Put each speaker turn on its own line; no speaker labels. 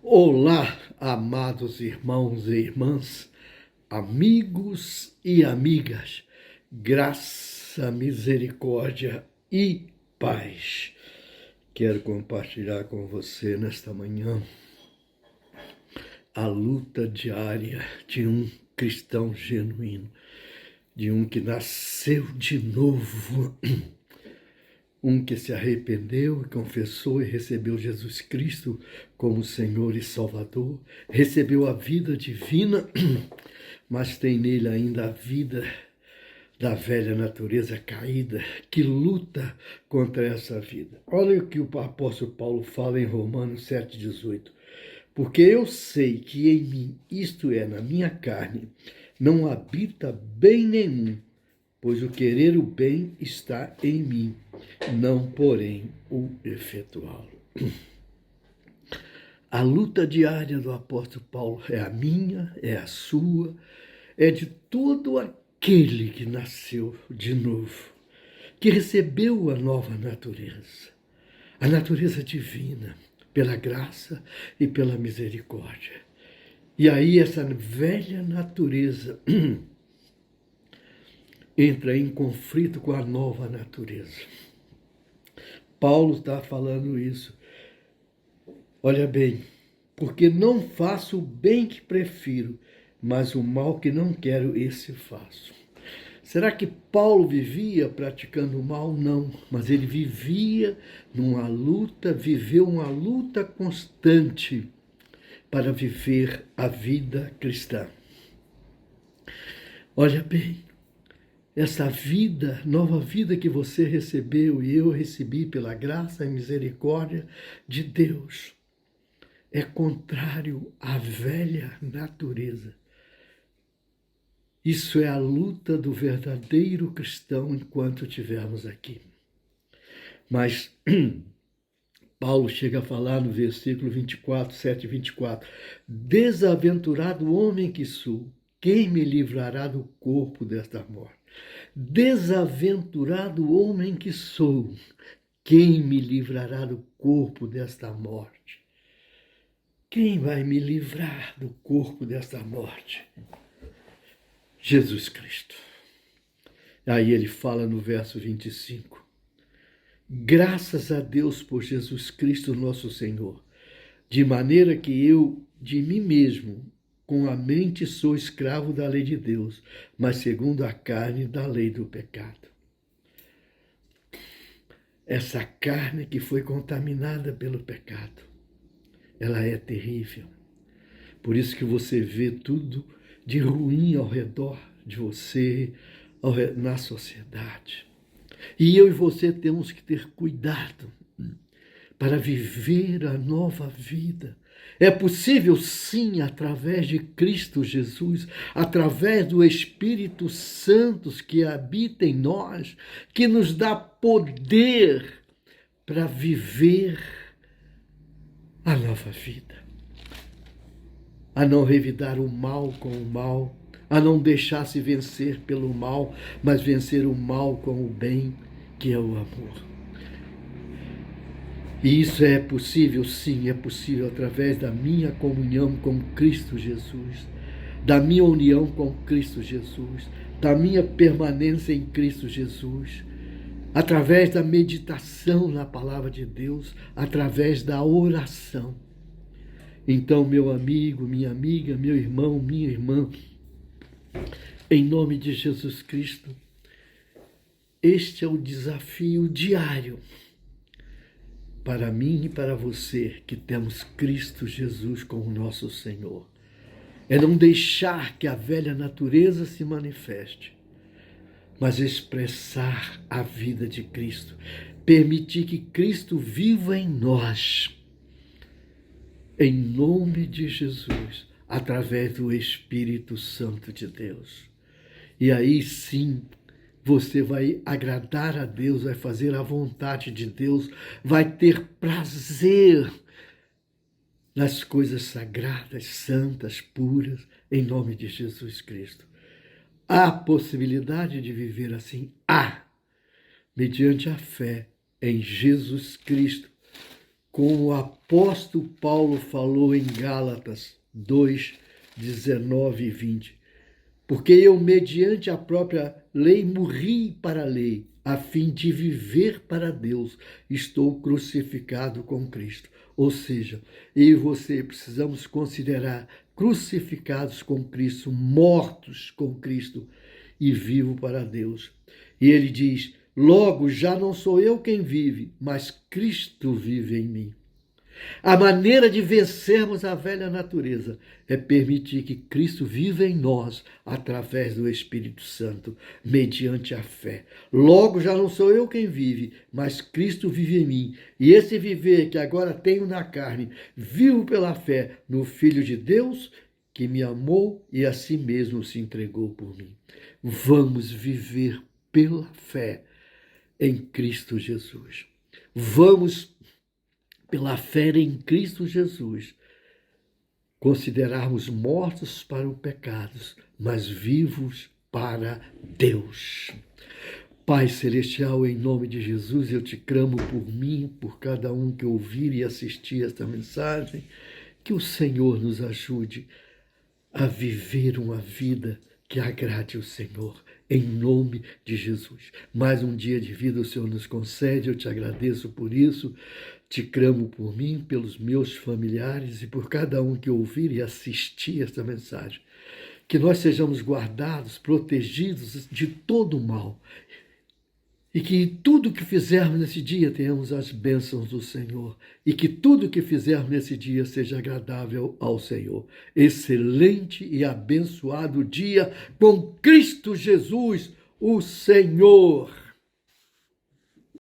Olá, amados irmãos e irmãs, amigos e amigas, graça, misericórdia e paz. Quero compartilhar com você nesta manhã a luta diária de um cristão genuíno, de um que nasceu de novo, um que se arrependeu, confessou e recebeu Jesus Cristo como Senhor e Salvador, recebeu a vida divina, mas tem nele ainda a vida da velha natureza caída, que luta contra essa vida. Olha o que o apóstolo Paulo fala em Romanos 7,18. Porque eu sei que em mim, isto é, na minha carne, não habita bem nenhum, pois o querer o bem está em mim, não, porém, o efetuá-lo. A luta diária do apóstolo Paulo é a minha, é a sua, é de todo aquele que nasceu de novo, que recebeu a nova natureza, a natureza divina, pela graça e pela misericórdia. E aí essa velha natureza entra em conflito com a nova natureza. Paulo está falando isso. Olha bem, porque não faço o bem que prefiro, mas o mal que não quero, esse faço. Será que Paulo vivia praticando o mal? Não, mas ele vivia numa luta, viveu uma luta constante para viver a vida cristã. Olha bem, essa vida, nova vida que você recebeu e eu recebi pela graça e misericórdia de Deus, é contrário à velha natureza. Isso é a luta do verdadeiro cristão enquanto estivermos aqui. Mas Paulo chega a falar no versículo 24, 7 e 24. Desaventurado homem que sou, quem me livrará do corpo desta morte? Desaventurado homem que sou, quem me livrará do corpo desta morte? Quem vai me livrar do corpo desta morte? Jesus Cristo. Aí ele fala no verso 25. Graças a Deus por Jesus Cristo nosso Senhor, de maneira que eu, de mim mesmo, com a mente sou escravo da lei de Deus, mas segundo a carne da lei do pecado. Essa carne que foi contaminada pelo pecado, ela é terrível. Por isso que você vê tudo de ruim ao redor de você, na sociedade. E eu e você temos que ter cuidado para viver a nova vida. É possível, sim, através de Cristo Jesus, através do Espírito Santo que habita em nós, que nos dá poder para viver a nova vida. A não revidar o mal com o mal, a não deixar-se vencer pelo mal, mas vencer o mal com o bem, que é o amor. E isso é possível, sim, é possível através da minha comunhão com Cristo Jesus, da minha união com Cristo Jesus, da minha permanência em Cristo Jesus, através da meditação na palavra de Deus, através da oração. Então, meu amigo, minha amiga, meu irmão, minha irmã, em nome de Jesus Cristo, este é o desafio diário para mim e para você que temos Cristo Jesus como nosso Senhor. É não deixar que a velha natureza se manifeste, mas expressar a vida de Cristo, permitir que Cristo viva em nós, em nome de Jesus, através do Espírito Santo de Deus. E aí sim, você vai agradar a Deus, vai fazer a vontade de Deus, vai ter prazer nas coisas sagradas, santas, puras, em nome de Jesus Cristo. Há possibilidade de viver assim? Há, mediante a fé em Jesus Cristo, como o apóstolo Paulo falou em Gálatas 2, 19 e 20. Porque eu, mediante a própria lei, morri para a lei, a fim de viver para Deus. Estou crucificado com Cristo. Ou seja, eu e você precisamos considerar crucificados com Cristo, mortos com Cristo e vivo para Deus. E ele diz: logo já não sou eu quem vive, mas Cristo vive em mim. A maneira de vencermos a velha natureza é permitir que Cristo viva em nós através do Espírito Santo, mediante a fé. Logo já não sou eu quem vive, mas Cristo vive em mim. E esse viver que agora tenho na carne, vivo pela fé no Filho de Deus, que me amou e a si mesmo se entregou por mim. Vamos viver pela fé em Cristo Jesus. Vamos, pela fé em Cristo Jesus, considerarmos mortos para os pecados, mas vivos para Deus. Pai Celestial, em nome de Jesus, eu te clamo por mim, por cada um que ouvir e assistir esta mensagem, que o Senhor nos ajude a viver uma vida que agrade o Senhor, em nome de Jesus. Mais um dia de vida o Senhor nos concede, eu te agradeço por isso, te clamo por mim, pelos meus familiares e por cada um que ouvir e assistir esta mensagem. Que nós sejamos guardados, protegidos de todo o mal. E que tudo que fizermos nesse dia tenhamos as bênçãos do Senhor. E que tudo que fizermos nesse dia seja agradável ao Senhor. Excelente e abençoado dia com Cristo Jesus, o Senhor.